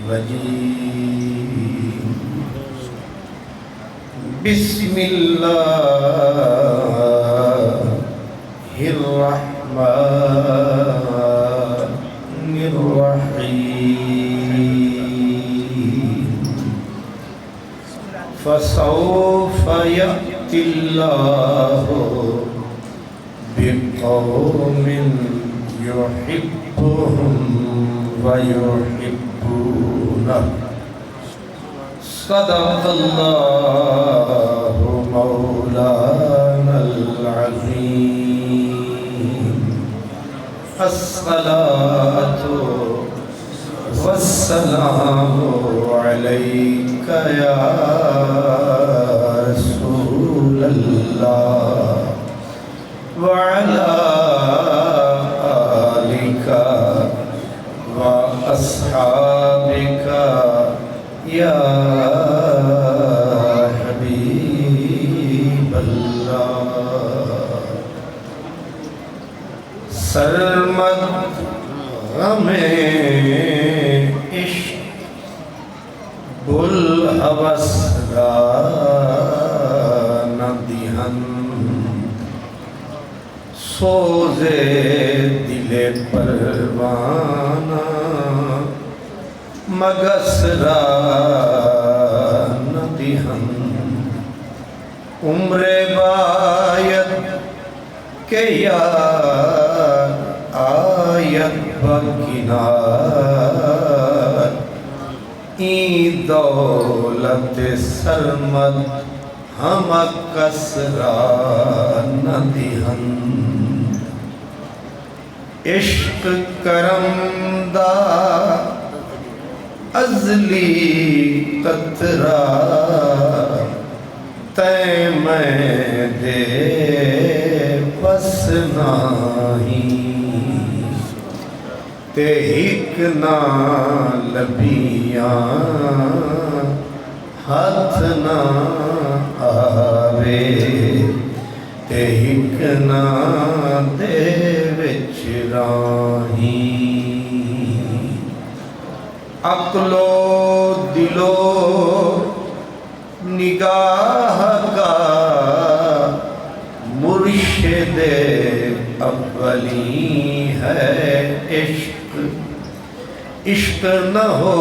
الرجيم بسم الله الرحمن الرحيم فسوف يأتي الله بقوم يحبهم ويحبونه صدق الله مولانا العظيم الصلاة والسلام عليك يا رسول الله وعلى آلك وأصحابك يا حبيب الله سرمد غم عشق بلحوث را ندیہن سوز دل پروانہ مگس را ندیہن عمر باید کہ یار آیت بکنار این دولت سرمد ہم کسرا ندیہن عشق کرم دا ازلی قطرہ تے میں دے بس نہیں تے ایک نہ لبیاں ہاتھ نہ آوے تے ایک نہ دے وچ راہی عقلو دلو نگاہ کا مرشد اولی ہے عشق عشق نہ ہو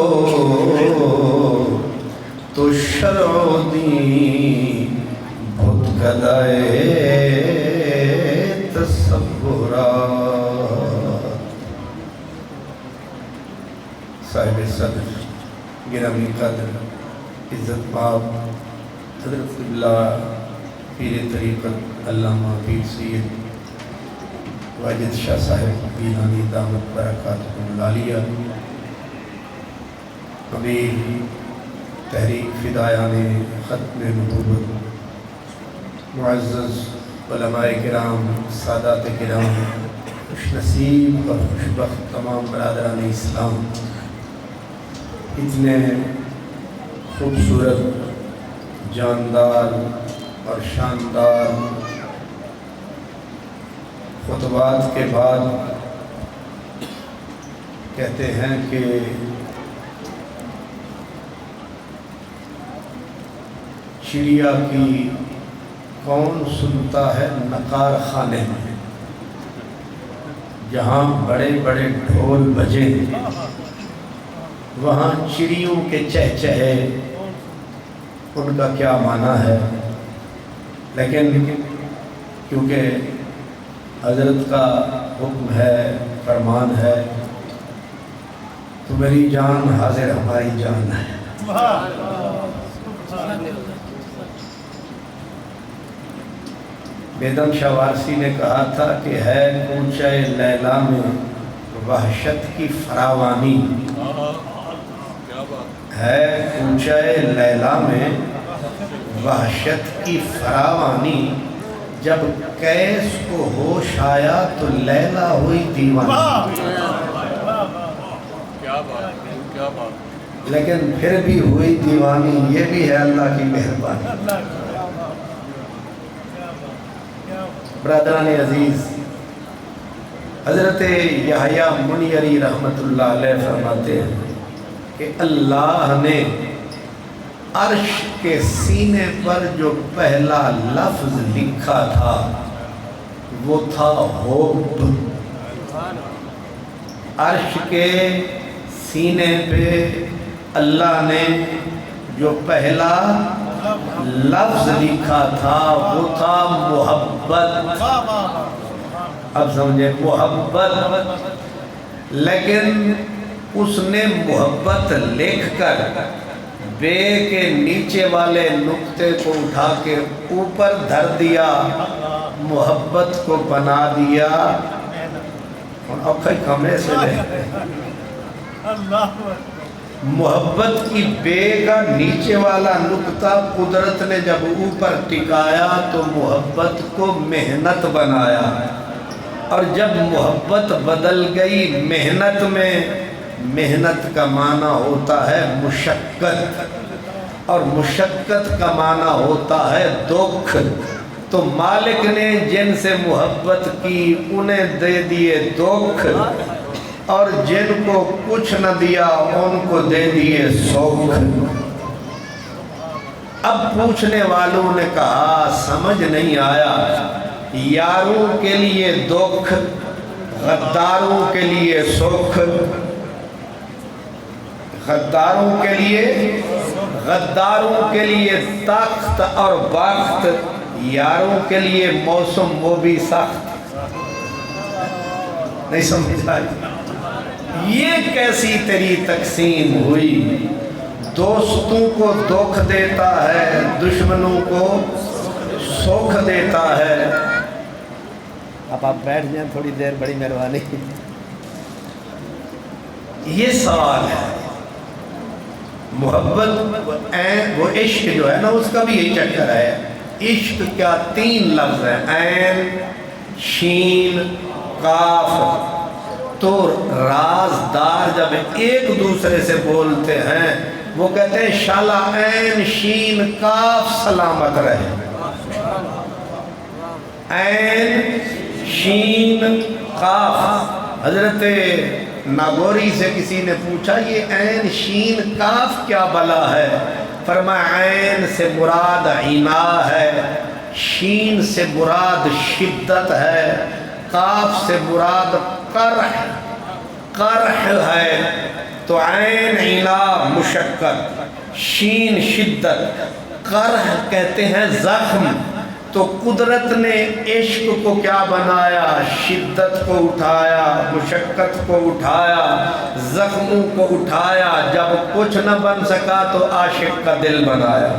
تو شرع دین بھت گدائے تصورات صاحب صدر گرامی قدر عزت مآب حضرت قبلہ پیر طریقت علامہ پیر سید واجد شاہ صاحب گیلانی دامت برکاتہ العالیہ امیر تحریک فدایان ختم نبوت معزز علماء کرام سادات کرام خوش نصیب اور خوشبخت تمام برادران اسلام اتنے خوبصورت جاندار اور شاندار خطبات کے بعد کہتے ہیں کہ چڑیا کی کون سنتا ہے نقار خانے میں جہاں بڑے بڑے ڈھول بجے وہاں چڑیوں کے چہچہے ان کا کیا معنی ہے لیکن کیونکہ حضرت کا حکم ہے فرمان ہے تو میری جان حاضر ہماری جان ہے بیدم شاہ وارسی نے کہا تھا کہ ہے کوچہ لیلا میں وحشت کی فراوانی ہے کوچہ لیلا میں وحشت کی فراوانی جب کیس کو ہوش آیا تو لیلا ہوئی دیوانی لیکن پھر بھی ہوئی دیوانی یہ بھی ہے اللہ کی مہربانی برادران عزیز حضرت یحییٰ منیری رحمت اللہ علیہ فرماتے ہیں کہ اللہ نے عرش کے سینے پر جو پہلا لفظ لکھا تھا وہ تھا حب۔ عرش کے سینے پہ اللہ نے جو پہلا لفظ لکھا تھا وہ تھا محبت۔ اب سمجھے محبت، لیکن اس نے محبت لکھ کر بے کے نیچے والے نقطے کو اٹھا کے اوپر دھر دیا، محبت کو بنا دیا محبت کی بے کا نیچے والا نقطہ قدرت نے جب اوپر ٹکایا تو محبت کو محنت بنایا، اور جب محبت بدل گئی محنت میں، محنت کا معنی ہوتا ہے مشقت، اور مشقت کا معنی ہوتا ہے دکھ۔ تو مالک نے جن سے محبت کی انہیں دے دیے دکھ، اور جن کو کچھ نہ دیا ان کو دے دیے سکھ۔ اب پوچھنے والوں نے کہا سمجھ نہیں آیا، یاروں کے لیے دکھ، غداروں کے لیے سکھ، غداروں کے لیے تخت اور بخت، یاروں کے لیے موسم وہ بھی سخت۔ نہیں سمجھ آئی؟ یہ کیسی تیری تقسیم ہوئی؟ دوستوں کو دکھ دیتا ہے، دشمنوں کو سکھ دیتا ہے۔ اب آپ بیٹھ جائیں تھوڑی دیر، بڑی مہربانی۔ یہ سوال ہے، محبت وہ عشق جو ہے نا اس کا بھی یہ چکر ہے۔ عشق کیا 3 لفظ ہیں، عین، شین، قاف۔ تو رازدار جب ایک دوسرے سے بولتے ہیں وہ کہتے ہیں شالا عین شین قاف سلامت رہے۔ عین شین قاف۔ حضرت ناگوری سے کسی نے پوچھا یہ عین شین قاف کیا بلا ہے؟ فرمایا عین سے مراد عنا ہے، شین سے مراد شدت ہے، قاف سے مراد قرح ہے۔ تو عین عنا مشقت، شین شدت، قرح کہتے ہیں زخم۔ تو قدرت نے عشق کو کیا بنایا؟ شدت کو اٹھایا، مشقت کو اٹھایا، زخموں کو اٹھایا۔ جب کچھ نہ بن سکا تو عاشق کا دل بنایا۔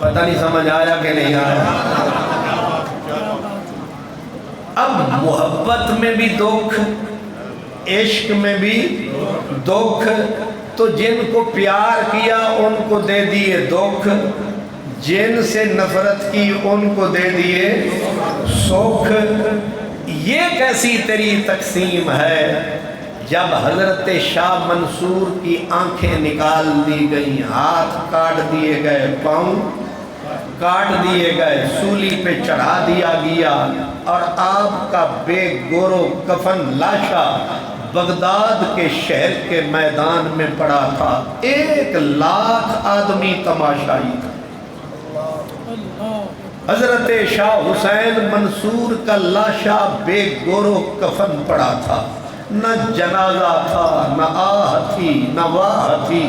پتہ نہیں سمجھ آیا کہ نہیں آیا؟ اب محبت میں بھی دکھ، عشق میں بھی دکھ۔ تو جن کو پیار کیا ان کو دے دیے دکھ، جن سے نفرت کی ان کو دے دیے سکھ۔ یہ کیسی تیری تقسیم ہے؟ جب حضرت شاہ منصور کی آنکھیں نکال دی گئیں، ہاتھ کاٹ دیے گئے، پاؤں کاٹ دیے گئے، سولی پہ چڑھا دیا گیا، اور آپ کا بے گورو کفن لاشا بغداد کے شہر کے میدان میں پڑا تھا۔ 1,00,000 آدمی تماشائی تھا۔ حضرت شاہ حسین منصور کا لاشا بے گورو کفن پڑا تھا، نہ جنازہ تھا، نہ آہ تھی، نہ واہ تھی۔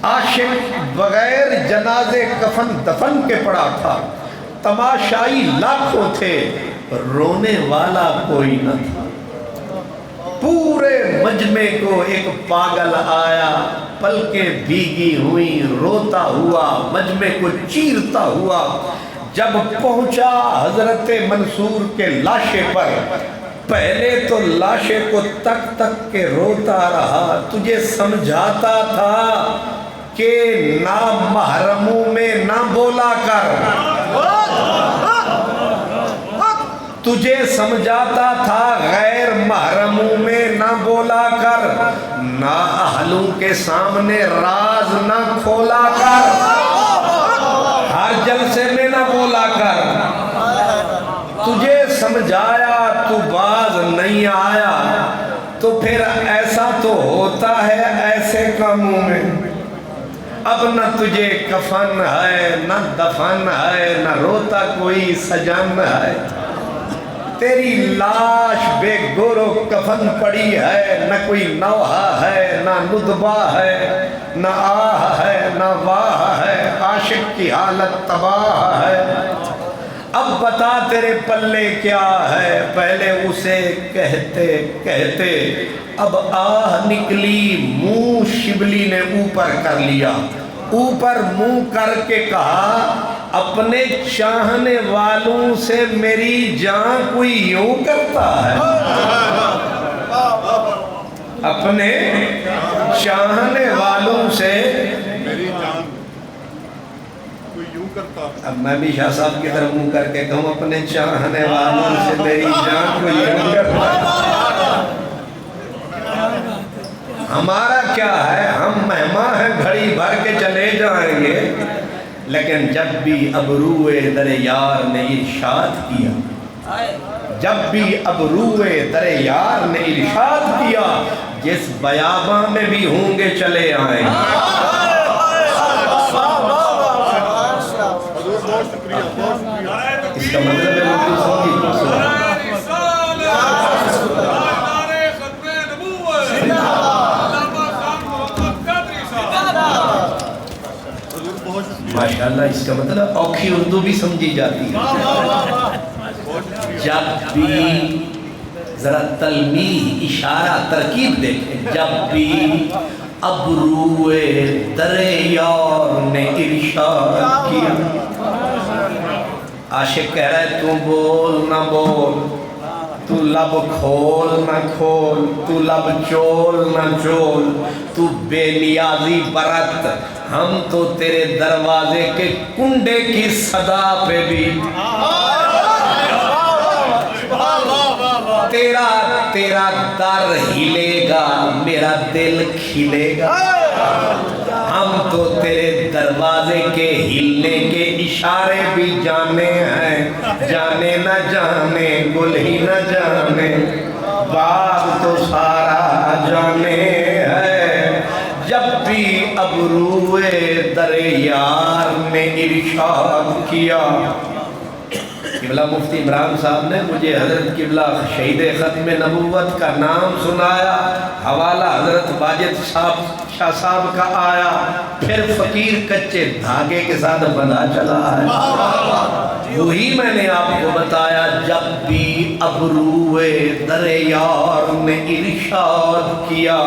عاشق بغیر جنازے کفن دفن کے پڑا تھا، تماشائی لاکھوں تھے، رونے والا کوئی نہ تھا۔ پورے مجمع کو ایک پاگل آیا، پلکیں بھیگی ہوئیں، روتا ہوا، مجمع کو چیرتا ہوا۔ جب پہنچا حضرت منصور کے لاشے پر، پہلے تو لاشے کو تک تک کے روتا رہا، تجھے سمجھاتا تھا کہ نامحرموں میں نہ بولا کر، تجھے سمجھاتا تھا غیر محرموں میں نہ بولا کر، نااہلوں کے سامنے راز نہ کھولا کر، ہر جلسے میں نہ بولا کر۔ تجھے سمجھایا تو باز نہیں آیا، تو پھر ایسا تو ہوتا ہے ایسے کاموں میں، اب نہ تجھے کفن ہے نہ دفن ہے، نہ روتا کوئی سجن ہے، تیری لاش بے گور و کفن پڑی ہے، نہ کوئی نوحہ ہے نہ ندبہ ہے، نہ آہ ہے نہ واہ ہے، عاشق کی حالت تباہ ہے۔ اب بتا تیرے پلے کیا ہے، پہلے اسے کہتے کہتے اب آہ نکلی، منہ شبلی نے اوپر کر لیا، اوپر منہ کر کے کہا اپنے چاہنے والوں سے میری جان کوئی یوں کرتا ہے، اپنے چاہنے والوں سے میری جان کوئی یوں کرتا ہے۔ اب میں بھی شاہ صاحب کی طرف منہ کر کے کہوں اپنے چاہنے والوں سے میری جان کوئی یوں کرتا ہے۔ ہمارا کیا ہے، ہم مہمان ہیں، گھڑی بھر کے چلے جائیں گے، لیکن جب بھی ابروئے در یار نے ارشاد کیا، جب بھی ابروئے در یار نے ارشاد کیا، جس بیاباں میں بھی ہوں گے چلے آئیں گے۔ حضور بہت شکریہ، بہت شکریہ۔ اس کا مطلب ہے اردو سمجھی ماشاءاللہ، اس کا مطلب اوکھی اردو بھی سمجھی جاتی ہے۔ جب بھی ذرا تلمیح اشارہ ترکیب دیکھیں، جب بھی ابروئے در یار نے ارشاد کیا، عاشق کہہ رہا ہے تو بول نہ بول، تو لب کھول نہ کھول، تو لب چول نہ چول، تو بے نیازی برت، ہم تو تیرے دروازے کے کنڈے کی صدا پہ بھی تیرا در ہلے گا، میرا دل کھلے گا، ہم تو تیرے دروازے کے ہلنے کے اشارے بھی جانے ہیں، جانے نہ جانے گل ہی نہ جانے، باغ تو سارا جانے ہے۔ جب بھی ابروئے در یار نے ارشاد کیا، قبلہ مفتی عمران صاحب نے مجھے حضرت قبلہ شہید ختم نبوت کا نام سنایا، حوالہ حضرت واجد شاہ صاحب کا آیا، پھر فقیر کچے دھاگے کے ساتھ بندھا چلا ہے۔ وہی میں نے آپ کو بتایا، جب بھی ابروئے در یار نے ارشاد کیا،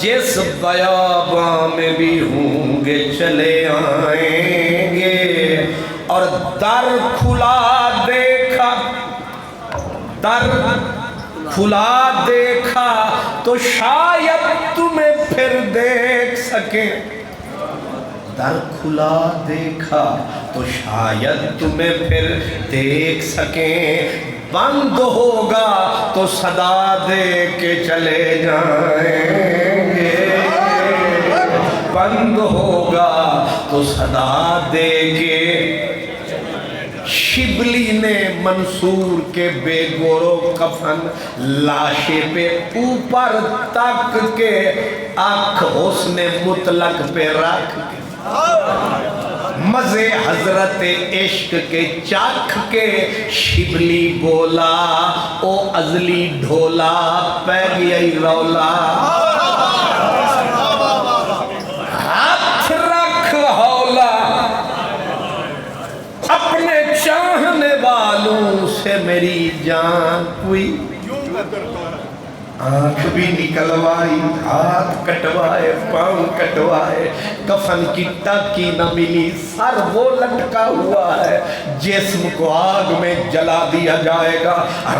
جس بیاباں میں بھی ہوں گے چلے آئیں گے، اور در کھلا دیکھا، در کھلا دیکھا تو شاید تمہیں پھر دیکھ سکیں، در کھلا دیکھا تو شاید تمہیں پھر دیکھ سکیں، بند ہوگا تو صدا دے کے چلے جائیں گے، بند ہوگا تو صدا دے کے۔ شبلی نے منصور کے بے گورو کفن لاشے پہ اوپر تک کے آنکھ حسن مطلق پہ رکھ کے، مزے حضرت عشق کے چاکھ کے، شبلی بولا او ازلی ڈھولا پہ گئی رولا، ہاتھ رکھ ہولا اپنے چاہنے والوں سے میری جان کوئی یوں کرتا ہے۔ آنکھ بھی نکلوائی، ہاتھ کٹوائے، پاؤں کٹوائے، کفن کی ٹاکی نہ ملی، سر وہ لٹکا ہوا ہے، جسم کو آگ میں جلا دیا جائے گا،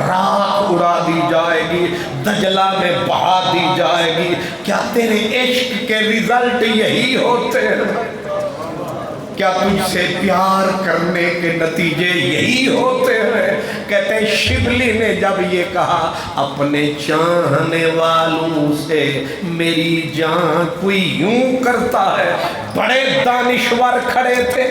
راکھ اڑا دی جائے گی، دجلہ میں بہا دی جائے گی۔ کیا تیرے عشق کے رزلٹ یہی ہوتے ہیں؟ کیا تجھ سے پیار کرنے کے نتیجے یہی ہوتے ہیں؟ کہتے ہیں شبلی نے جب یہ کہا اپنے چاہنے والوں سے میری جان کوئی یوں کرتا ہے، بڑے دانشور کھڑے تھے،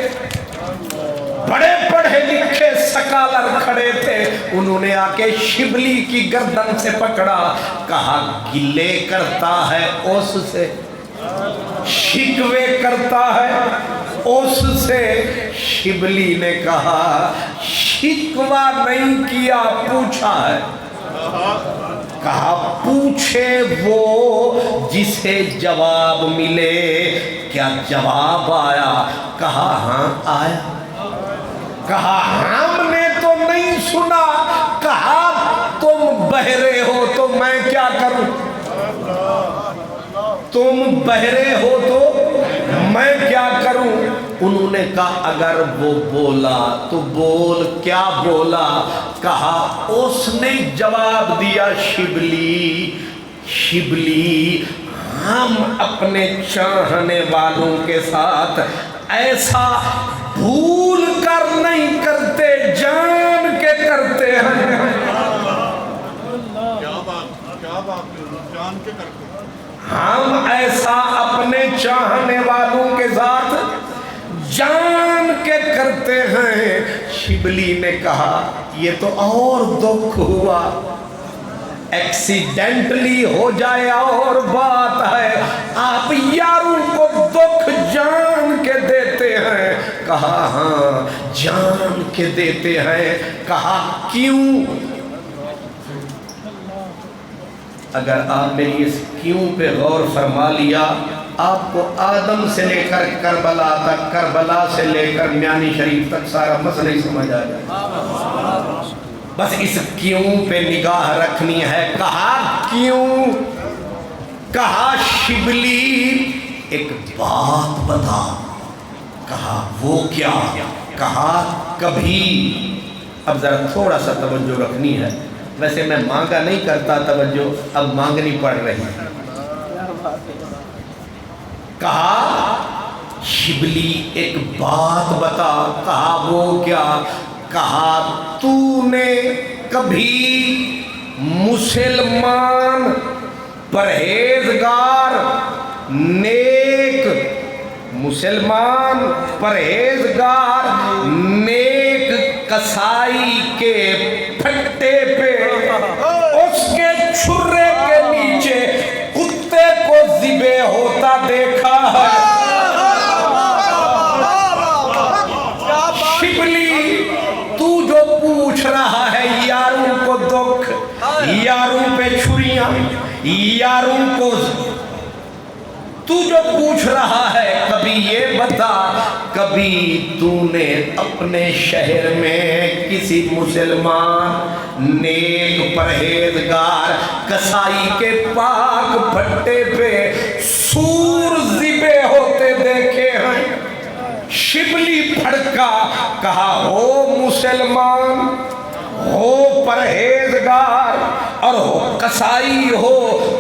بڑے پڑھے لکھے سکالر کھڑے تھے، انہوں نے آکے شبلی کی گردن سے پکڑا، کہا گلے کرتا ہے اس سے، شکوے کرتا ہے اس سے۔ شبلی نے کہا شکوہ نہیں کیا، پوچھا ہے۔ کہا پوچھے وہ جسے جواب ملے، کیا جواب آیا؟ کہا ہاں آیا۔ کہا ہم نے تو نہیں سنا۔ کہا تم بہرے ہو تو میں کیا کروں؟ تم بہرے ہو تو میں کیا کروں؟ انہوں نے کہا اگر وہ بولا تو بول، کیا بولا؟ کہا اس نے جواب دیا شبلی، شبلی ہم اپنے چاہنے والوں کے ساتھ ایسا بھول کر نہیں کرتے، جان کے کرتے ہیں۔ کیا بات جان کے کرتے ہیں؟ ہم ایسا اپنے چاہنے والوں کے ساتھ جان کے کرتے ہیں۔ شبلی نے کہا یہ تو اور دکھ ہوا، ایکسیڈنٹلی ہو جائے اور بات ہے، آپ یاروں کو دکھ جان کے دیتے ہیں۔ کہا ہاں جان کے دیتے ہیں۔ کہا کیوں؟ اگر آپ میری اس کیوں پہ غور فرما لیا، آپ کو آدم سے لے کر کربلا تک، کربلا سے لے کر میانی شریف تک سارا مسئلہ ہی سمجھ آ جائے۔ بس اس کیوں پہ نگاہ رکھنی ہے۔ کہا کیوں؟ کہا شبلی ایک بات بتا۔ کہا وہ کیا؟ کہا کبھی، اب ذرا تھوڑا سا توجہ رکھنی ہے، ویسے میں مانگا نہیں کرتا توجہ، اب مانگنی پڑ رہی۔ کہا شبلی ایک بات بتا۔ کہا وہ کیا؟ کہا تو نے کبھی مسلمان پرہیزگار نیک، مسلمان پرہیزگار نیک کسائی کے پھٹے پہ اس کے چھرے کے نیچے کتے کو ذبح ہوتا دیکھا ہے؟ شبلی تو جو پوچھ رہا ہے یاروں کو دکھ، یاروں پہ چھریاں، یاروں کو، تو جو پوچھ رہا ہے کبھی یہ بتا، کبھی تو نے اپنے شہر میں کسی مسلمان نیک پرہیزگار کسائی کے پاک پھٹے پہ سور ذبح ہوتے دیکھے ہیں؟ شبلی پھڑکا، کہا ہو مسلمان، ہو پرہیزگار اور ہو کسائی ہو،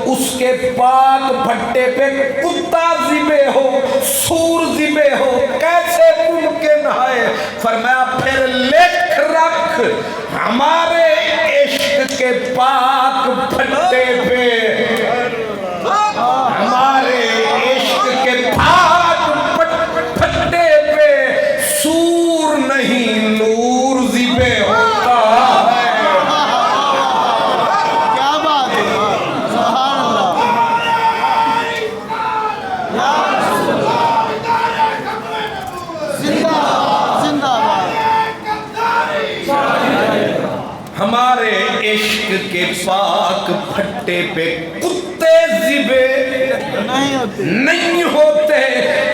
اس کے پاک پھٹے پہ کتا ذبح ہو، سور ذبح ہو، کیسے ممکن ہے؟ فرمایا پھر لکھ رکھ ہمارے عشق کے پاک پھٹے پہ، ہمارے عشق کے پاک پھٹے پہ سور نہیں نور ذبح ہوتا ہے۔ کیا بات ہے، سبحان اللہ، زندہ زندہ ہمارے عشق کے پاک پھٹے پہ کتے ذبح نہیں ہوتے،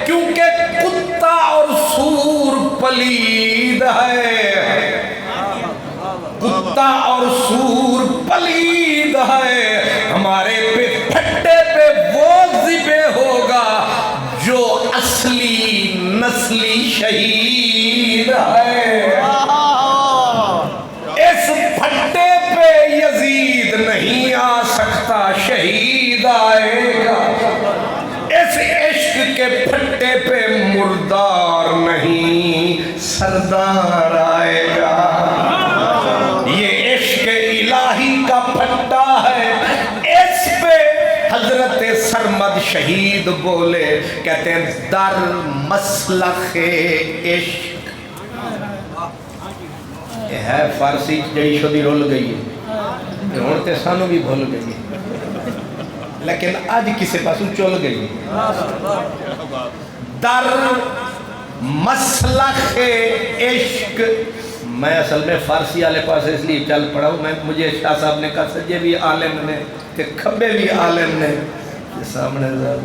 کیونکہ کتا اور سور پلید ہے، کتا اور سور پلید ہے۔ ہمارے پہ پھٹے پہ وہ ذبح ہوگا جو اصلی نسلی شہید ہے۔ اس پھٹے پہ یزید نہیں آ سکتا، شہید آئے گا۔ اس عشق کے پھٹے پہ مردار نہیں، سردار آئے گا۔ یہ عشق الہی کا پھٹا ہے، اس پہ حضرت سرمد شہید بولے، کہتے ہیں در مسلخ عشق یہ ہے فارسی جڑی شدی رول گئی ہے ہوں تو سانو بھی بھول گئی ہے لیکن آج کسی پاسوں چل گئی ہے در مسلخ عشق. میں اصل میں فارسی والے پاس اس لیے چل پڑا ہوں. مجھے شاہ صاحب نے کہا سجے بھی عالم نے کہ کھبے بھی عالم نے سامنے ذرا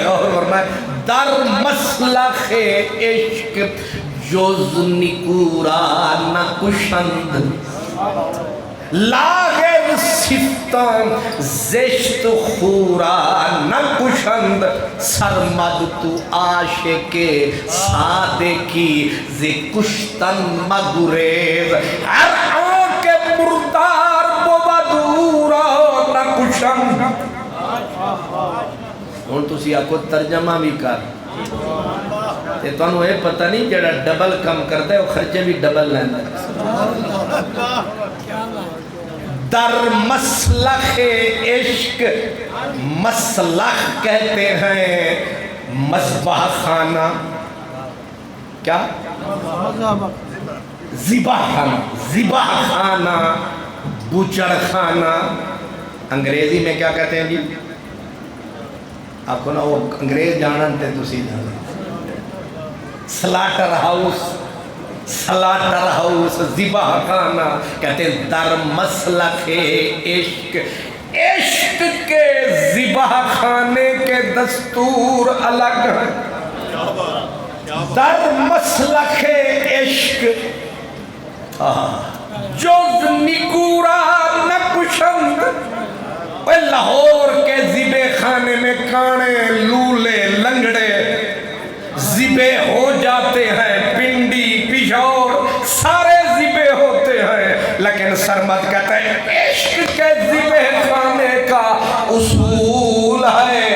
غور کرنا. در مسلخ عشق جز نکورا نہ کشند لاغر صفتان زشت خورا نہ کشند سرمد تو عاشق صادقی ز کشتن مگریز ہر آنکھ مردار بودورا نہ کشند. ہوں تسی آکو ترجمہ بھی کر تے تانوں یہ پتہ نہیں جڑا ڈبل کم کرتا ہے وہ خرچے بھی ڈبل لینا ہے. در مسلخ عشق مسلخ کہتے ہیں مذبح خانہ. کیا؟ ذبح خانہ. ذبح خانہ بچڑ خانہ. انگریزی میں کیا کہتے ہیں جی؟ آپ کو نا وہ انگریز جانن تے تسی جانن. Slaughter house. سلاٹر ہاؤس ذبح خانہ کہتے ہیں در مسلخ عشق. عشق کے ذبح خانے کے دستور الگ ہیں. در مسلخ عشق جز نکورا نہ کشند. لاہور کے ذبح خانے میں کانے لولے لنگڑے ذبح ہو جاتے ہیں. پنڈی پشور سارے ذبح ہوتے ہیں لیکن سرمد کہتا ہے عشق کے ذبح خانے کا اصول ہے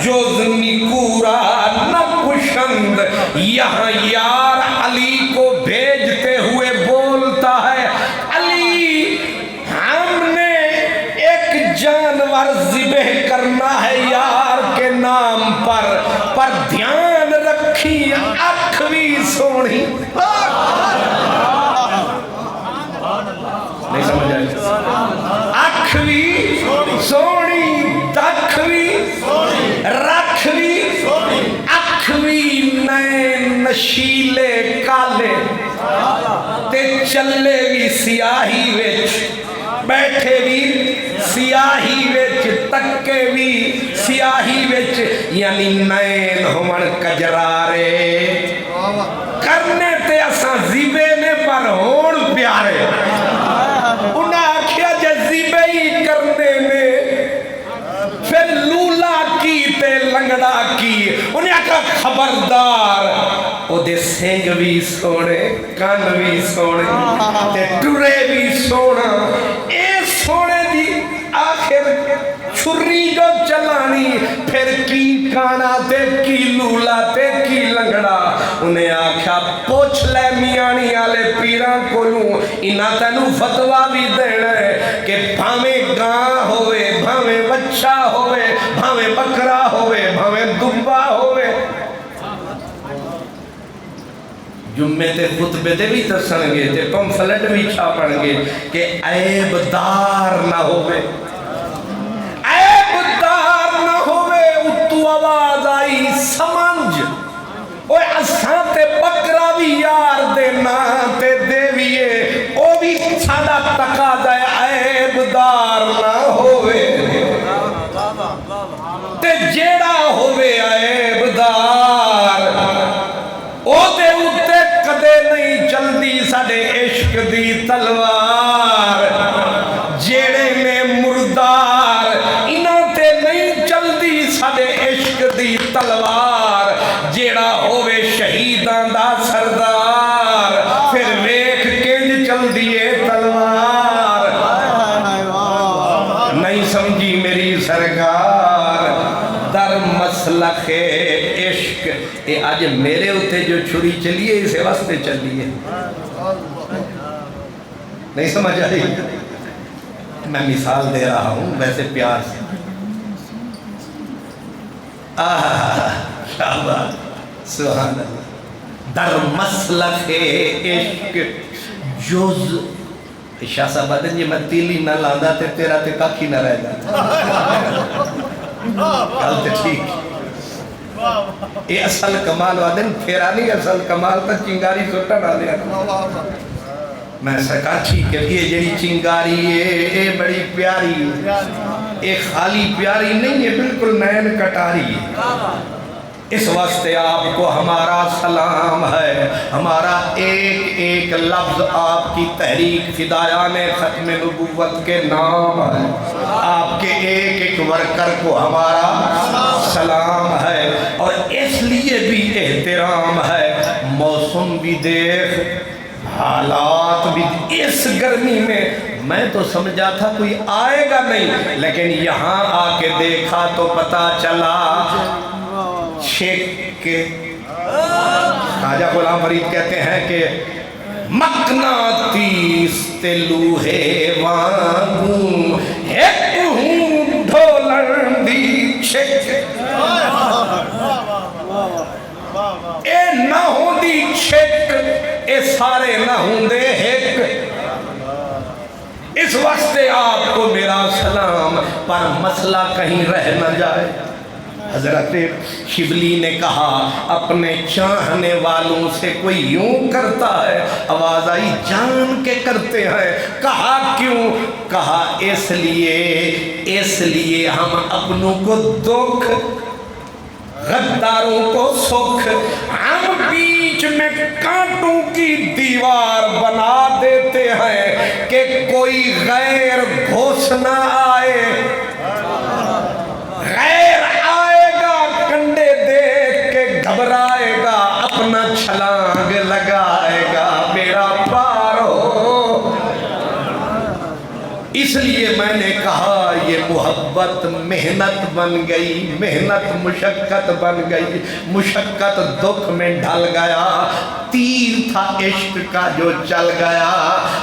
جز نکورا نہ کشند. یہاں یار علی کو بھیجتے ہوئے بولتا ہے علی ہم نے ایک جانور ذبح کرنا ہے یار کے نام پر دھیان رکھی اکھ بھی سونی. نہیں سمجھ آئی؟ اکھ بھی سونی دکھ بھی رکھ بھی اکھ بھی نئے نشیلے کالے تے چلے بھی سیاہی وچ بیٹھے بھی سیاہی وچ تکے بھی سیاہی وچ یعنی نین ہون کجرارے کرنے تے اساں زیبے نے پر ہون پیارے. انہاں آکھیا جے زیبے ہی کرنے نے پھر لولا کی تے لنگڑا کی. انہیں آکھا خبردار او دے سنگ بھی سونے کان بھی سونے تے ٹرے بھی سونا. اے سونے دی آخر چھری جو چلانی پھر کی کانا تے کی لولا تے کی لنگڑا. انہیں آکھا پوچھ لے میانی آلے پیران کو لوں انہاں تینوں فتوہ بھی دینا ہے کہ بھامیں گاں ہوئے بھامیں بچہ ہوئے بھامیں بکرا ہوئے بھامیں دبا ہوئے. جمعے تے خطبے تے بھی تسن گے تے پمفلٹ بھی چھاپن گے کہ عیب دار نہ ہوئے. عیب دار نہ ہوئے. اتو آواز آئی سمجھ اوے اساں تے بکرا بھی یار دینا تے دیویے او بھی ساڈا تقاضا ہے عیب دار نہ ہوئے. تے جیڑا ہوئے عیب دار او دے اتے کدے نہیں چلدی ساڈے عشق دی تلوار. جیڑے نے مردار انہاں تے نہیں چلدی ساڈے عشق دی تلوار. جیڑا ہوئے شہیدان دا سردار پھر ویکھ کنج چلدی ہے تلوار. نہیں سمجھی میری سرکار. در مسلخ عشق اے آج میرے ہوتے جو چھری چلیے اسے واسطے چلیے. نہیں سمجھ آئی؟ میں مثال دے رہا ہوں ویسے پیار سے. شاباش سبحان اللہ. در مسلک عشق جز شاہ صاحب آدھیں جی میں تیلی نہ لاندہ تے تیرا تے کاکی نہ رہ جاتا گل تے ٹھیک یہ اصل کمال آدھیں پھیرا نہیں اصل کمال تا چنگاری سوٹا نہ لیا میں سکا ٹھیک ہے یہ جڑی چنگاری ہے یہ بڑی پیاری ہے یہ خالی پیاری نہیں ہے بالکل نین کٹاری ہے اس واسطے آپ کو ہمارا سلام ہے ہمارا ایک ایک لفظ آپ کی تحریک فدایان ختم نبوت کے نام ہے آپ کے ایک ایک ورکر کو ہمارا سلام ہے اور اس لیے بھی احترام ہے موسم بھی دیکھ حالات بھی اس گرمی میں تو سمجھا تھا کوئی آئے گا نہیں لیکن یہاں آ کے دیکھا تو پتا چلا شیک کے خواجہ غلام فرید کہتے ہیں کہ مقناطیس تلوہے وانگوں ایک ہوں ڈھولن دی چھک اے نہ ہوں دی چھک اے سارے نہ ہوں دے ہک اس واسطے آپ کو میرا سلام پر مسئلہ کہیں رہ نہ جائے حضرت شبلی نے کہا اپنے چاہنے والوں سے کوئی یوں کرتا ہے آواز آئی جان کے کرتے ہیں کہا کیوں کہا اس لیے ہم اپنوں کو دکھ غداروں کو سکھ ہم بیچ میں کانٹوں کی دیوار بنا دیتے ہیں کہ کوئی غیر گھوس نہ آئے غیر آئے گا کنڈے دیکھ کے گھبرائے گا اپنا چھلانگ لگائے گا میرا پار ہو اس لیے میں نے کہا یہ محبت محنت بن گئی محنت مشقت بن گئی مشقت دکھ میں ڈھل گیا تیر تھا عشق کا جو چل گیا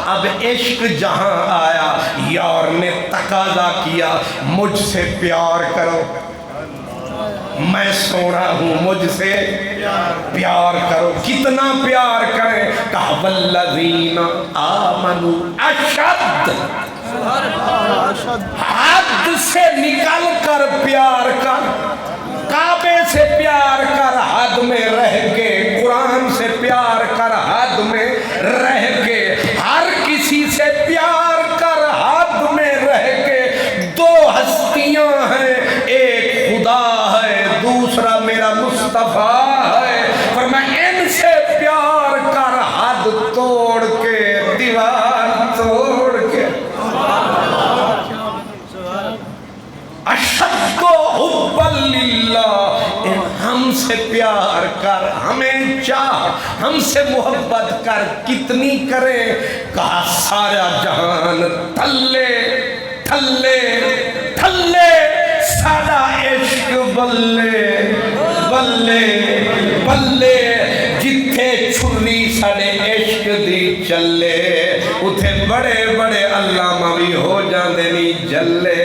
اب عشق جہاں آیا یار نے تقاضا کیا مجھ سے پیار کرو میں سونا ہوں مجھ سے پیار کرو کتنا پیار کریں کہا والذین آمنوا اشد حد سے نکل کر پیار کر کعبے سے پیار کر حد میں رہ کے قرآن سے پیار کر حد میں رہ کے ہر کسی سے پیار کر حد میں رہ کے دو ہستیاں ہیں ایک خدا ہے دوسرا میرا مصطفیٰ ہے پر میں ان سے پیار کر حد توڑ کے دیوار توڑ کے اشد حب للہ ہم سے پیار کر ہمیں چاہ ہم سے محبت کر کتنی کریں کہا سارا جہان تھلے تھلے تھلے سارا عشق بلے بلے بلے جتھے چھری ساڑے عشق دی چلے اتھے بڑے بڑے علامہ بھی ہو جاندے نہیں جلے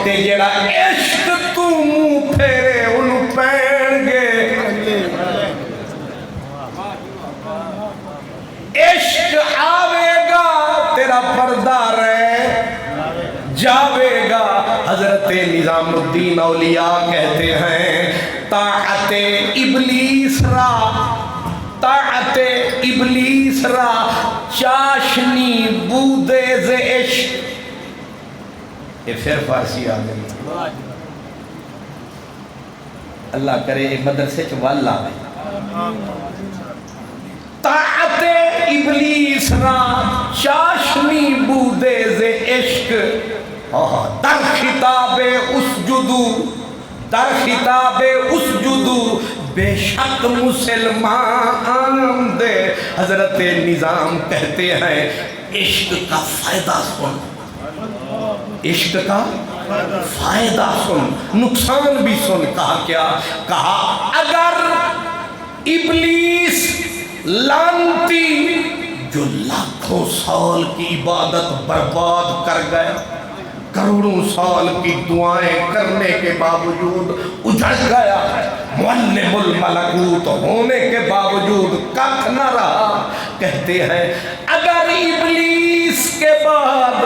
تے جڑا عشق تو منہ پھیرے انہوں پہن گے عشق آوے گا تیرا پردہ رہ جاوے گا حضرت نظام الدین اولیاء کہتے ہیں طاعت ابلیس را چاشنی بودیز عشق یہ پھر فارسی آ گئی اللہ کرے ایک مدرسے چوالا طاعت ابلیس را چاشنی بودیز عشق در خطاب اسجدو بے شک مسلمان دے حضرت نظام کہتے ہیں عشق کا فائدہ سن عشق کا فائدہ سن نقصان بھی سن کہا کیا کہا اگر ابلیس لانتی جو لاکھوں سال کی عبادت برباد کر گیا کروڑوں سال کی دعائیں کرنے کے باوجود اجڑ گیا ہے، معلم الملکوت ہونے کے باوجود ککھ نہ رہا۔ کہتے ہیں اگر ابلیس کے بعد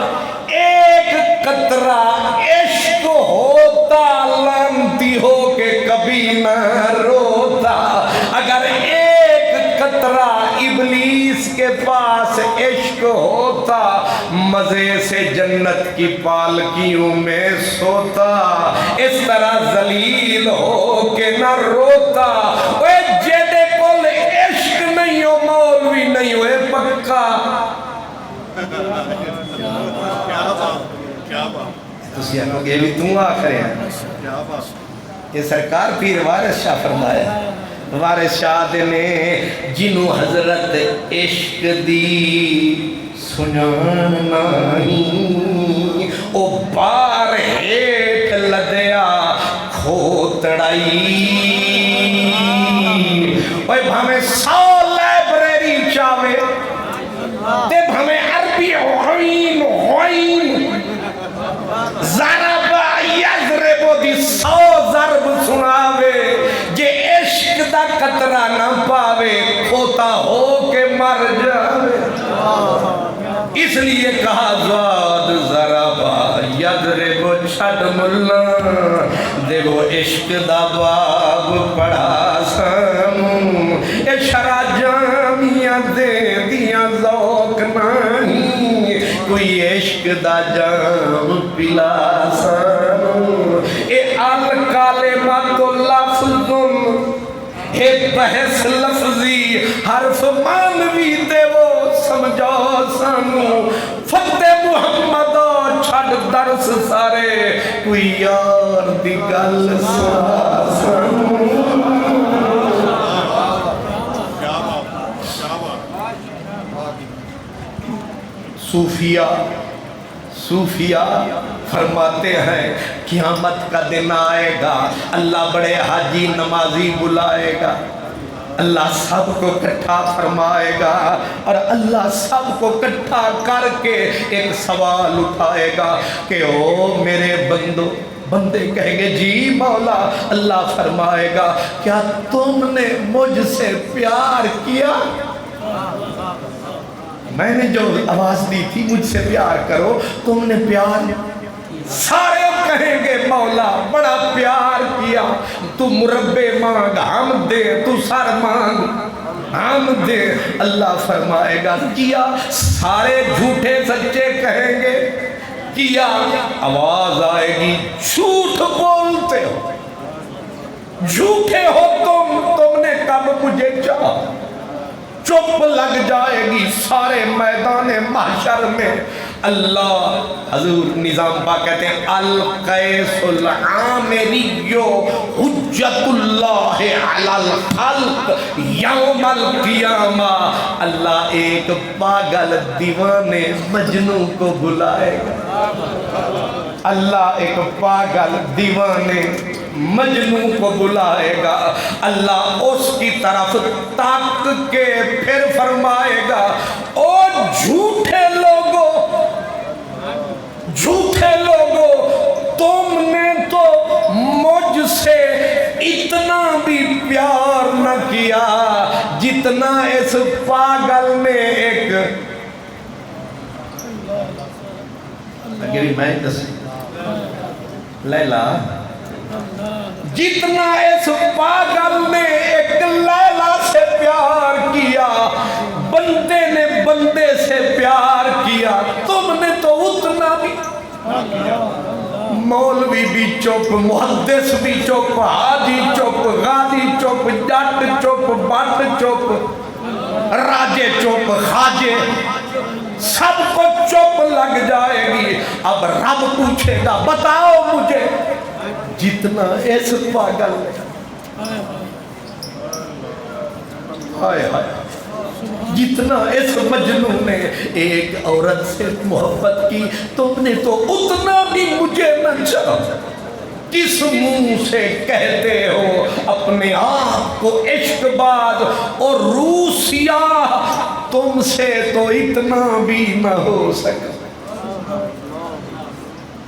ایک قطرہ عشق ہوتا لانتی ہو کے کبھی نہ روتا، اگر ایک قطرہ ابلیس کے پاس عشق ہوتا مزے سے جنت کی پالکیوں میں سوتا، اس طرح ذلیل ہو کے نہ روتا۔ اوے جیدے کول عشق نہیں ہو مولوی نہیں ہوئے پکا۔ کیا بات، تسی آنو گے بھی تم آخرے ہیں۔ کیا بات۔ یہ سرکار پیر وارث شاہ فرمایا، وارث شاہ نے جنوں حضرت عشق دی سنان نہیں، او بار ہیٹ لدیا کھوتڑائی۔ اوہ بھامیں 100 لائبریری چاہوے تے بھامیں عربی ہوئین ضرب یضرب دی 100 ضرب سناوے، جے عشق دا قطرہ نہ پاوے کھوتا ہو کے مر جاوے۔ اس لیے کہا زاد ضربا یضرب چھڑ ملا، دیکھو عشق دا باب پڑھا ساموں، اے شرع جامیاں دے دیاں ذوق نہیں، کوئی عشق دا جام پلا ساموں۔ اے الکالمات لفظن، اے بحث لفظی حرف مانوی دے وہ سمجھو سانو، فتح محمد چھڑ درس سارے، کوئی یار دی گل سنا سانو۔ کیا بات، کیا بات۔ صوفیہ فرماتے ہیں قیامت کا دن آئے گا، اللہ بڑے حاجی نمازی بلائے گا، اللہ سب کو اکٹھا فرمائے گا اور اللہ سب کو اکٹھا کر کے ایک سوال اٹھائے گا کہ او میرے بندو، بندے کہیں گے جی مولا، اللہ فرمائے گا کیا تم نے مجھ سے پیار کیا؟ میں نے جو آواز دی تھی مجھ سے پیار کرو، تم نے پیار؟ سارے کہیں گے مولا بڑا پیار کیا، تو مربے مانگ ہم دے، تو سر مانگ ہم دے۔ اللہ فرمائے گا کیا؟ سارے جھوٹے سچے کہیں گے کیا؟ آواز آئے گی جھوٹ بولتے ہو، جھوٹے ہو تم نے کب مجھے چاہا؟ چپ لگ جائے گی سارے میدان محشر میں۔ اللہ حضور نظام پاک کہتے ہیں القیس العامریو حجت اللہ علی الخلق یوم القیامہ۔ اللہ ایک پاگل دیوانے مجنوں کو بلائے گا، اللہ ایک پاگل دیوانے مجنوں کو بلائے گا، اللہ اس کی طرف تاک کے پھر فرمائے گا او جھوٹے لوگوں، جھوٹے لوگوں، تم نے تو مجھ سے اتنا بھی پیار نہ کیا جتنا اس پاگل نے ایک اگری میں دس لیلہ، جتنا اس پاگل نے ایک لیلہ سے پیار کیا، بندے نے بندے سے پیار کیا، تم نے تو اتنا بھی۔ مولوی بھی چپ، محدث بھی چپ، حاجی چپ، غازی چپ، جٹ چپ، بٹ چپ، راجے چپ، خاجے، سب کو چپ لگ جائے گی۔ اب رب پوچھے گا بتاؤ مجھے جتنا اس پاگل نے، ہائے ہائے، جتنا اس مجنون نے ایک عورت سے محبت کی، تم نے تو اتنا بھی مجھے نہ چاہا۔ کس منہ سے کہتے ہو اپنے آپ کو عشق باز اور روح سیاہ، تم سے تو اتنا بھی نہ ہو سکا۔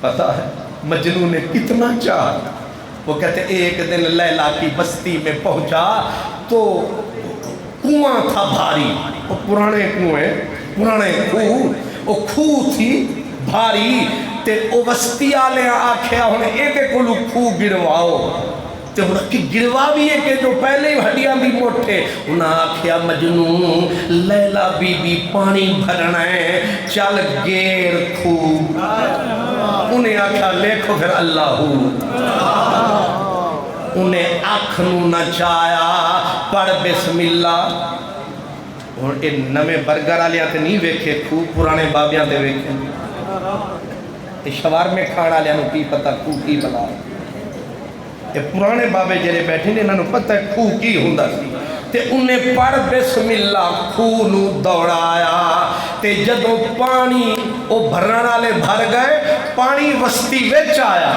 پتہ ہے مجنون نے کتنا چاہا؟ وہ کہتے ایک دن لیلا کی بستی میں پہنچا تو کنواں تھا بھاری، وہ پرانے کنویں، پرانے وہ خوہ تھی بھاری، تے او بستی آلے آکھیا ہن ایدے کولو خوہ گرواؤ، تے انہاں کی گروا بھی ہے کہ جو پہلے ہی ہڈیاں بھی موٹے، انہاں آکھیا مجنون لیلا بی بی پانی بھرنا ہے چل گیر خوہ، انہیں آکھیا لیکھو پھر اللہ ہو، انہیں آنکھنوں نچایا پڑھ بسم اللہ، اور ان نمے برگر آلیاں تے نہیں ویکھے خوہ پرانے بابیاں تے ویکھے، شوار میں کھانا لیاں نو کی پتہ خوہ کی بلا، یہ پرانے بابے جڑے بیٹھے نے انہوں پتہ ہے خوہ کی ہوندا سی، تے انہیں پڑھ بسم اللہ خوہ نو دوڑایا، تے جدوں پانی او بھرن والے بھر گئے پانی وسطی وچ آیا،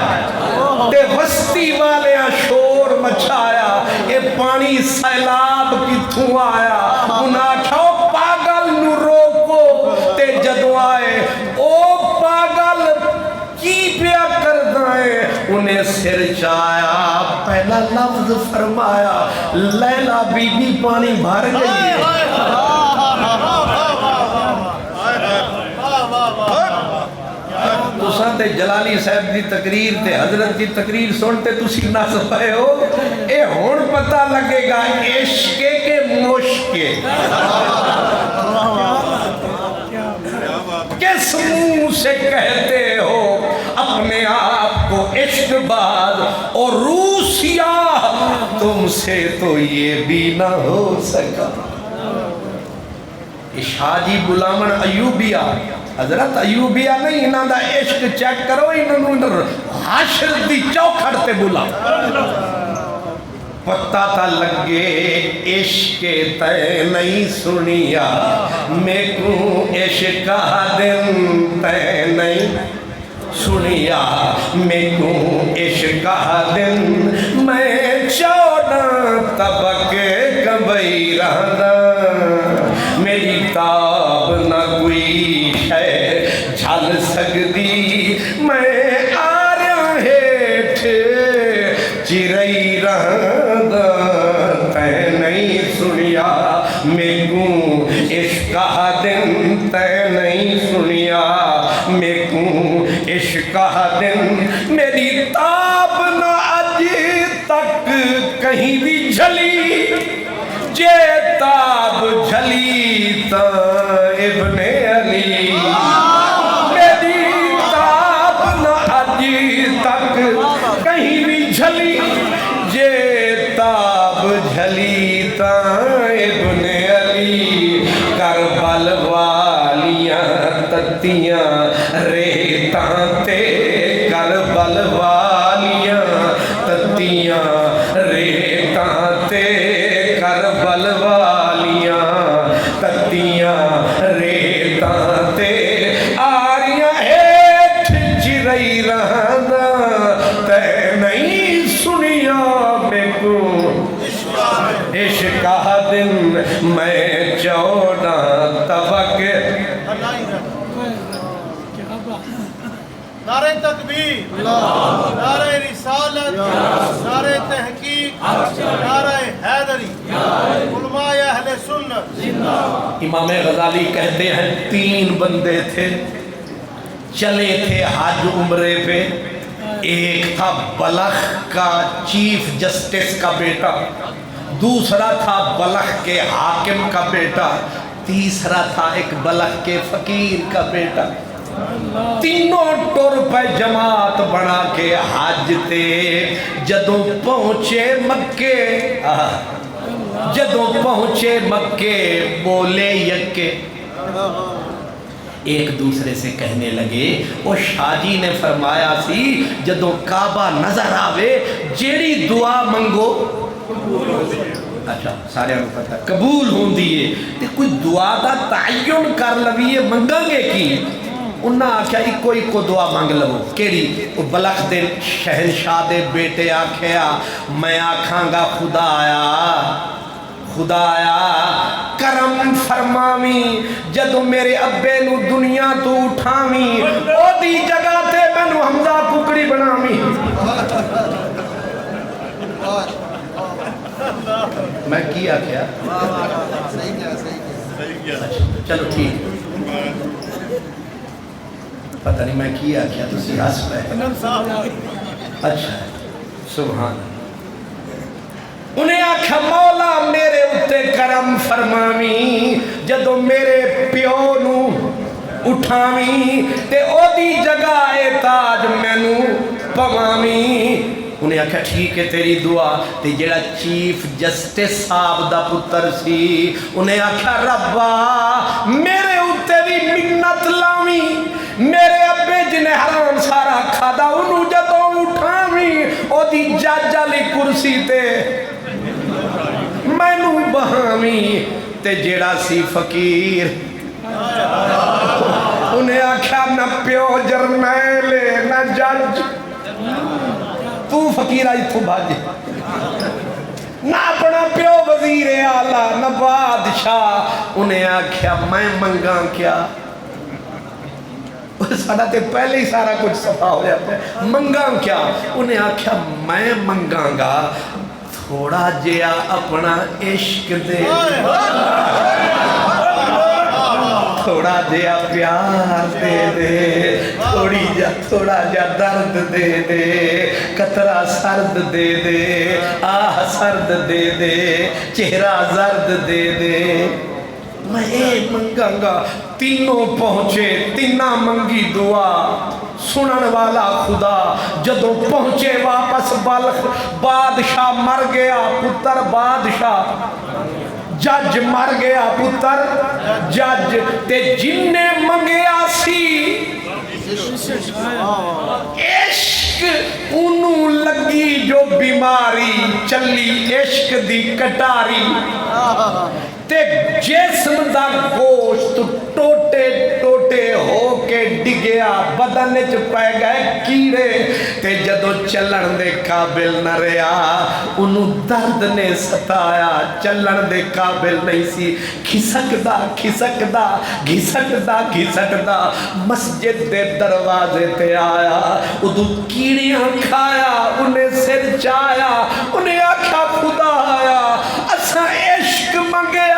تے وسطی والے شور مچایا، اے پانی سیلاب کتھوں آیا، انہاں آکھیا پاگل نو روکو، تے جدوں آئے او پاگل کی پیا کردا ہے، انہیں سر چایا، پہلا لفظ فرمایا لیلا بی بی پانی بھر گئی ہے۔ تساں تے جلالی صاحب دی تقریر تے حضرت دی تقریر سنتے تسی نس پئے ہو، اے ہون پتہ لگے گا عشقے کے مشکے کس منہ سے کہتے ہو اپنے آپ کو عشق باز اور روسیا، تم سے تو یہ بھی نہ ہو سکا۔ شاجی غلامن ایوبیہ، حضرت ایوبیہ نہیں، انہاں دا عشق چیک کرو، انہوں حشر دی چوکھڑ تے بلا، پتہ تا لگے عشق تے نہیں سنیا، میں کو عشق دن تے نہیں سنیا، میں کو عشق دن میں 14 طبق کبئی رہنا، میری تاب نہ کوئی ہے جھل سکتی، میں آریا ہیٹھ چرئی رہنا، تے نہیں سنیا میں کو عشق دن تے نہیں سنیا، میں کو عشق دن میری تاب نہ اج تک کہیں بھی جھلی، جے تاب جھلی تا ابن علی، میری تاب نہ اج تک کہیں بھی جھلی، جے تاب جھلی تا ابن علی، کربل والیاں تتیاں ریتاں تے، کربل والیاں تتیاں ریتاں تے، کربل والیاں تتیاں ریتاں تے، آریاں ہیٹھ چرئی رہنا، تے نہیں سنیا میں کو عشق دن میں 14 طبق۔ نعرہ تکبیر، نعرہ رسالت، نعرہ تحقیق، نعرہ حیدری، علماء اہل سنت۔ امام غزالی کہتے ہیں 3 بندے تھے چلے تھے حج عمرے پہ، ایک تھا بلخ کا چیف جسٹس کا بیٹا، دوسرا تھا بلخ کے حاکم کا بیٹا، تیسرا تھا ایک بلخ کے فقیر کا بیٹا، تینوں ٹور پہ جماعت بنا کے حج تے، جدوں پہنچے مکے، جدوں پہنچے مکے بولے یکے، ایک دوسرے سے کہنے لگے، وہ شاہ جی نے فرمایا سی جدوں کعبہ نظر آوے جیڑی دعا منگو، اچھا سارے کو پتہ قبول ہوں دیئے، تے کوئی دعا دا تعین کر لویے منگا گے کی، انہاں آکھیا ایک دعا مانگ لو، کیڑی؟ وہ بلخ دے شہنشاہ دے بیٹے آکھیا میں آکھاں گا خدایا کرم فرماویں، جدو میرے ابے نو دنیا تو اٹھاویں، او دی جگہ تے مینوں کیا کیا صحیح کیا صحیح کیا چلو ٹھیک پتہ نہیں میں کیا کیا تسی ہس پہ اچھا سبحان انہیں آکھا مولا میرے اتے کرم فرمامی جدو میرے پیو نو اٹھامی تے او دی جگہ اے تاج میں نو پوامی انہیں آکھا ٹھیک ہے تیری دعا تے جڑا چیف جسٹس صاحب دا پتر سی انہیں آکھا ربا میرے اتے بھی منت لامی میرے ابے جنہیں حرام سارا کھادا انہوں جدو اٹھامی او دی جاجالی کرسی تے میں نو بہامی تے جڑا سی فقیر انہیں آکھا نہ پیو جرنیلے نہ جج تو فقیر آئی تو بھاجے نہ اپنا پیو وزیر اعلیٰ نہ بادشاہ انہیں آکھا میں منگاں کیا ساڑھا تے پہلے ہی سارا کچھ صفحہ ہو جاتا ہے منگاں کیا انہیں آکھا میں منگاں گا تھوڑا جیا اپنا عشق دے تھوڑا جیا پیار دے دے تھوڑا جا درد دے دے قطرہ سرد دے دے آہ سرد دے دے چہرہ زرد دے دے میں منگاں گا تینوں پہنچے تینہ منگی دعا سنن والا خدا جدو پہنچے واپس بلخ بادشاہ مر گیا پتر بادشاہ جج مر گیا پتر جج تے جن نے منگیا سی عشق انہوں لگی جو بیماری چلی عشق دی کٹاری تے جسم دا گوشت ٹوٹے ٹوٹے ہو کے ڈگیا بدن چ پہ گئے کیڑے تے جدو چلن دے قابل نہ رہا انہوں درد نے ستایا چلن دے قابل نہیں سی کھسکدا کھسکدا گھسکدا گھسکدا مسجد دے دروازے تے آیا ادھو کیڑیاں کھایا انہیں سر چایا انہیں آکھا خدا آیا اساں عشق منگیا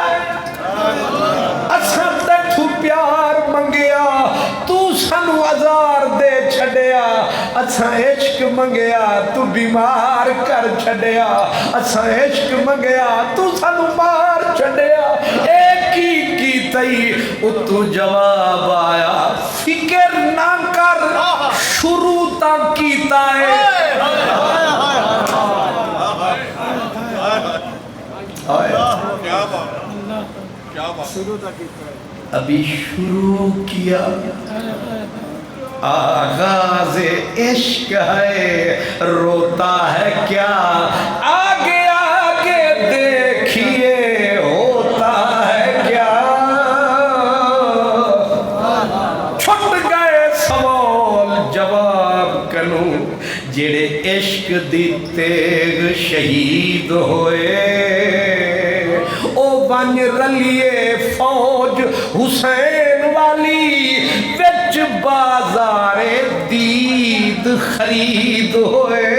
اساں تیتھو پیار منگیا تو سانو عذار دے چھڑیا اساں عشق منگیا تو بیمار کر چھڑیا اساں عشق منگیا تو سانو مار چھڑیا ایک ہی کی تئی اتو جواب آیا فکر نہ کر شروع تک کیتا ہے کیا بات کیا بات ابھی شروع کیا آغاز عشق ہے روتا ہے کیا آگے آگے دیکھیے ہوتا ہے کیا چھٹ گئے سوال جواب کنوں جڑے عشق دی تیغ شہید ہوئے او بن رلیے فوج حسین والی وچ بازار دید خرید ہوئے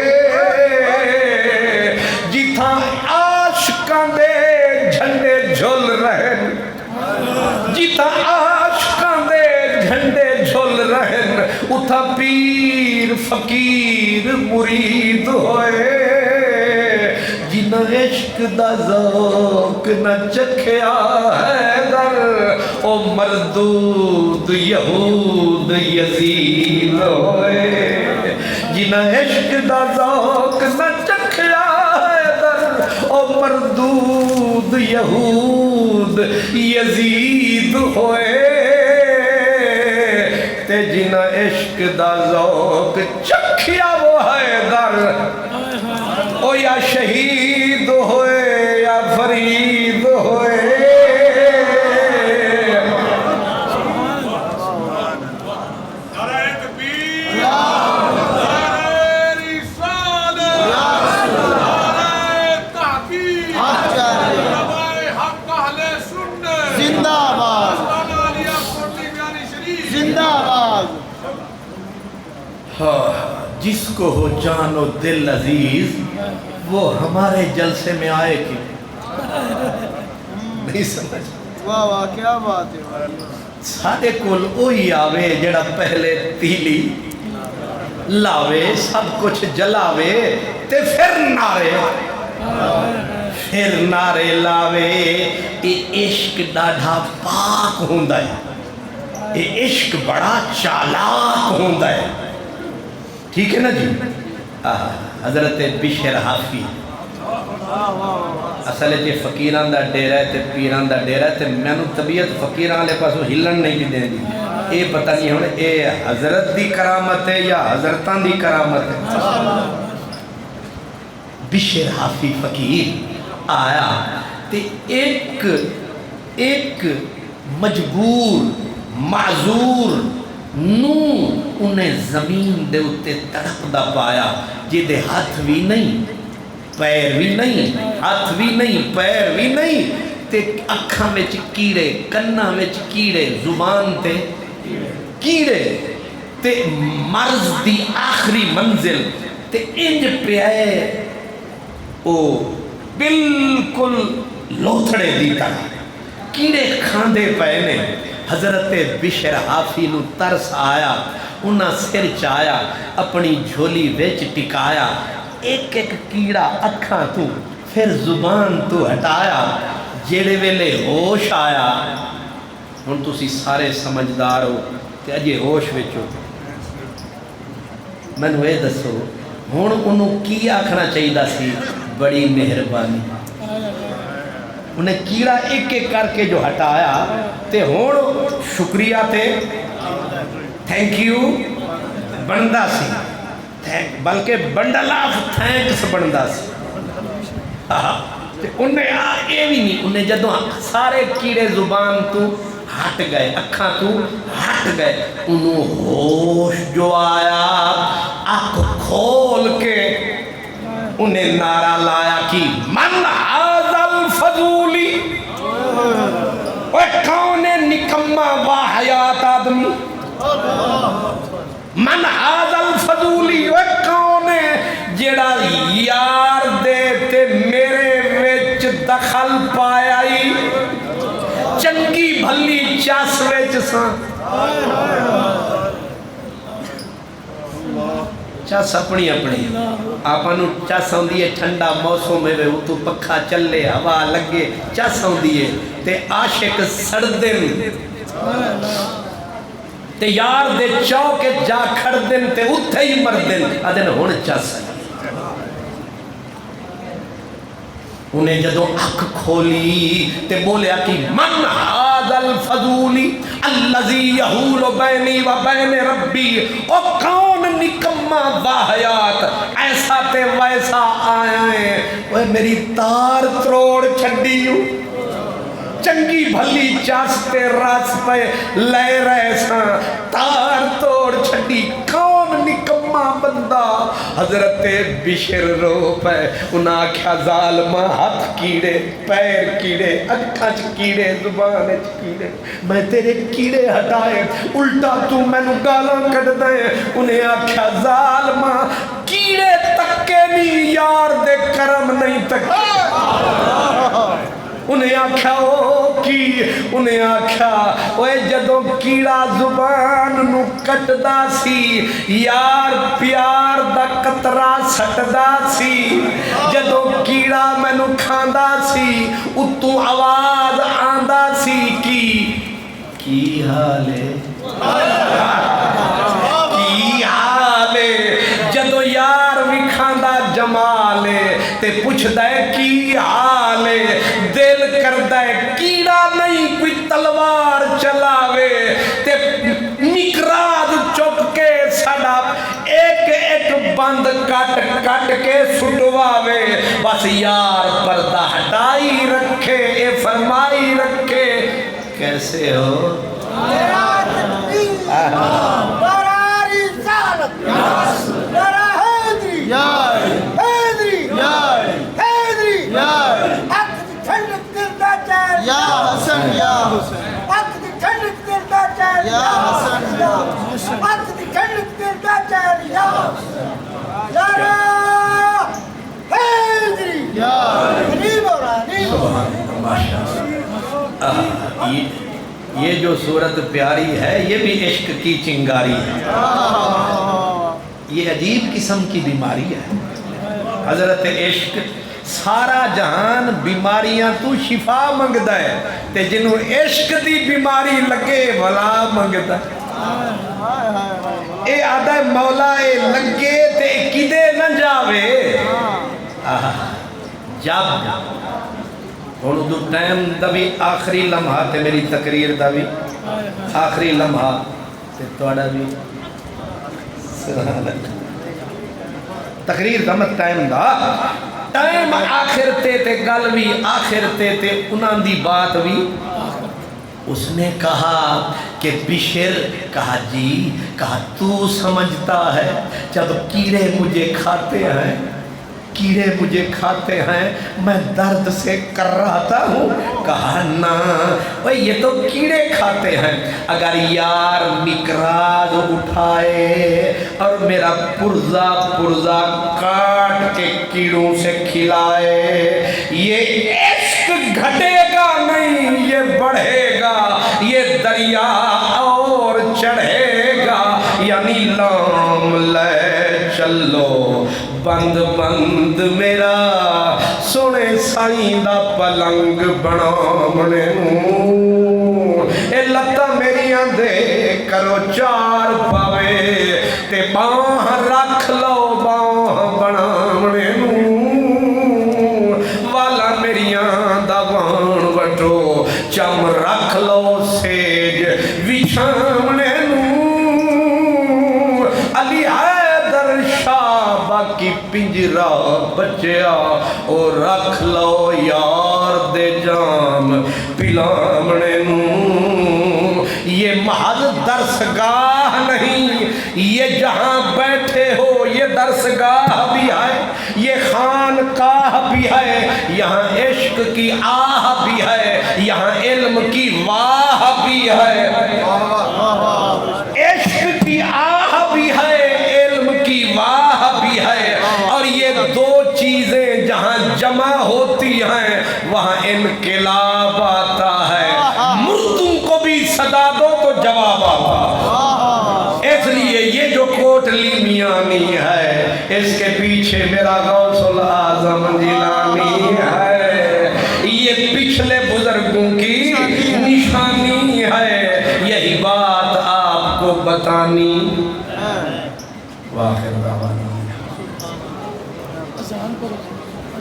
جتھاں عاشقاں دے جھنڈے جھل رہن جتھاں عاشقاں دے جھنڈے جھل رہن اتھا پیر فقیر مرید ہوئے جنہ عشق دا ذوق نہ چکھیا ہے در او مردود یہود یزید ہوئے جنہ عشق دا ذوق نہ چکھیا ہے در او مردود یہود یزید ہوئے تے جنہ عشق دا ذوق چکھیا وہ ہے در او یا شہید ہوئے یا فرید ہوئے نعرہ تکبیر نعرہ رسالت نعرہ تحقیق علماء حق اہل سنت زندہ باد عالیہ کوٹی بیانی شریف زندہ باد جس کو ہو جان و دل عزیز وہ ہمارے جلسے میں آئے کہ نہیں سمجھ واہ واہ کیا بات ہے سارے کول وہی آوے جڑا پہلے تیلی لاوے سب کچھ جلاوے تے پھر نعرے لاوے. یہ عشق ڈاڈھا پاک ہوندا ہے, یہ عشق بڑا چالاک ہوندا ہے. ٹھیک ہے نا جی. حضرت بشر حافی اصل ہے فقیران دا ڈیرہ ہے تے پیران دا ڈیرہ ہے تے میں نے طبیعت فقیران والے پاسوں ہلن نہیں دی دیں دی. یہ پتہ نہیں ہونے اے حضرت دی کرامت ہے یا حضرتان دی کرامت ہے. بشر حافی فقیر آیا تے ایک مجبور معذور نو انہیں زمین دے اتے تڑپ دا پایا جے دے ہاتھ بھی نہیں پیر بھی نہیں, ہاتھ بھی نہیں پیر بھی نہیں, تے اکھاں میں کیڑے, کناں میں کیڑے, زبان تے کیڑے, تے مرض دی آخری منزل تے انج پیائے او بالکل لوتھڑے دی طرح کیڑے کھاندے پئے نے. حضرت بشر حافی نو ترس آیا, انہاں سر چایا, اپنی جھولی ویچ ٹکایا, ایک ایک کیڑا اکھاں تو پھر زبان تو ہٹایا. جیڑے ویلے ہوش آیا, ہن تسی سارے سمجھدار ہو تے اجے ہوش وچ ہو, مینوں اے دسو ہن انہوں کی آکھنا چاہیدا سی؟ بڑی مہربانی. انہیں کیڑا ایک ایک کر کے جو ہٹایا تے ہون شکریہ تے تھینک یو بندہ سی, بلکہ بنڈل آف تھینکس بندہ سی. انہیں یہ بھی نہیں, انہیں جدوں سارے کیڑے زبان تو ہٹ گئے, اکھاں تو ہٹ گئے, انہوں ہوش جو آیا اکھ کھول کے انہیں نعرہ لایا کہ من هذا الفضولی, وہ کون ہے نکمہ واحیات آدمی, من هذا الفضولی, وہ کون ہے جیڑا یار دے تے میرے وچ دخل پایائی, چنگی بھلی چاس وچ ساں. چاس اپنی اپنی آپانو چاس ہوندی ہے ٹھنڈا موسم میں تو پکھا چلے ہوا لگے چاس ہوندی ہے, تے عاشق سردن تے یار دے چوکے جا کھڑدن تے اتھے ہی مردن آدھن ہون چاس. انہیں جدو اکھ کھولی تے بولیا کہ من هذا الفضولی الذی یحول بینی و بین ربی, او کون نکمہ واحیات ایسا تے ویسا آیا ہے, وہ میری تار تروڑ چھڑی ہوں, چنگی بھلی چاستے راس پہ لے رہے ساں, تار توڑ چھڑی, کون نکمہ بندہ. حضرت بشر رو پہ انہاں کیا ظالمہ, ہاتھ کیڑے, پیر کیڑے, اکھاں کیڑے, زبان کیڑے, میں تیرے کیڑے ہٹائے, الٹا تو میں نو گالاں کٹ دے. انہیں آکھیا ظالمہ کیڑے تکے نہیں یار دے کرم نہیں تکے. انہیں آکھا او کی, انہیں آکھا اوے جدوں کیڑا زبان نو کٹدا سی یار پیار دا قطرہ سٹدا سی, جدوں کیڑا مینوں کھاندا سی اتوں آواز آندا سی کی حال ہے, کی حال ہے. جدوں یار بھی کھاندا جمال ہے تے پوچھدا ہے کی حال ہے, دل کردا ہے کیڑا نہیں کوئی تلوار چلاوے تے نکراز چک کے ساڈا ایک ایک بند کٹ کٹ کے سٹواوے, بس یار پردہ ہٹائی رکھے, اے فرمائی رکھے. کیسے ہو یا حسن یا حسین یا حسن یا یا یا یہ جو صورت پیاری ہے یہ بھی عشق کی چنگاری ہے. یہ عجیب قسم کی بیماری ہے حضرت عشق. سارا جہان بیماریاں تو شفا منگدا ہے تے جنوں عشق دی بیماری لگے بلا منگدا. اے آدھا مولا اے لگے تے کدے نہ جاوے. جب ہوں تو ٹائم دا بھی آخری لمحہ تے میری تقریر دا بھی آخری لمحہ تے تھوڑا بھی تقریر دا مت ٹائم دا ٹائم آخر تے گل بھی آخر تے انہاں دی بات بھی. اس نے کہا کہ بشر. کہا جی. کہا تو سمجھتا ہے جب کیڑے مجھے کھاتے ہیں کیڑے مجھے کھاتے ہیں میں درد سے کر رہا ہوں. کہا نا بھئی یہ تو کیڑے کھاتے ہیں. اگر یار مکراج اٹھائے اور میرا پرزا کاٹ کے کیڑوں سے کھلائے یہ عشق گھٹے گا نہیں یہ بڑھے گا. یہ دریا اور چڑھے گا. یعنی لام لے چلو بند بند میرا سونے سائیں دا پلنگ بنامنے اے لتا میریاں دے کرو چار پاوے تے باہ رکھ لو باہ بنامنے والا میریاں دا وان وٹو چم رکھ لو سیج وچھامنے علی حیدر شاہ باقی پنجرا بچیا اور رکھ لو یار دے جام پلامنے یہ محض درسگاہ نہیں یہ جہاں بیٹھے ہو یہ درسگاہ بھی ہے یہ خانقاہ بھی ہے. یہاں عشق کی آہ بھی ہے یہاں علم کی واہ بھی ہے. عشق کی آہ بھی ہے علم کی واہ بھی ہے. اور یہ دو چیزیں جہاں جمع ہوتی ہیں وہاں انقلاب آتا ہے. مردوں کو بھی صدا دو تو جواب آتا. اس لیے یہ جو کوٹلی میانی ہے اس کے پیچھے میرا غوث العظم جیلانی ہے. یہ پچھلے بزرگوں کی نشانی ہے. یہی بات آپ کو بتانی. واخر دعوانا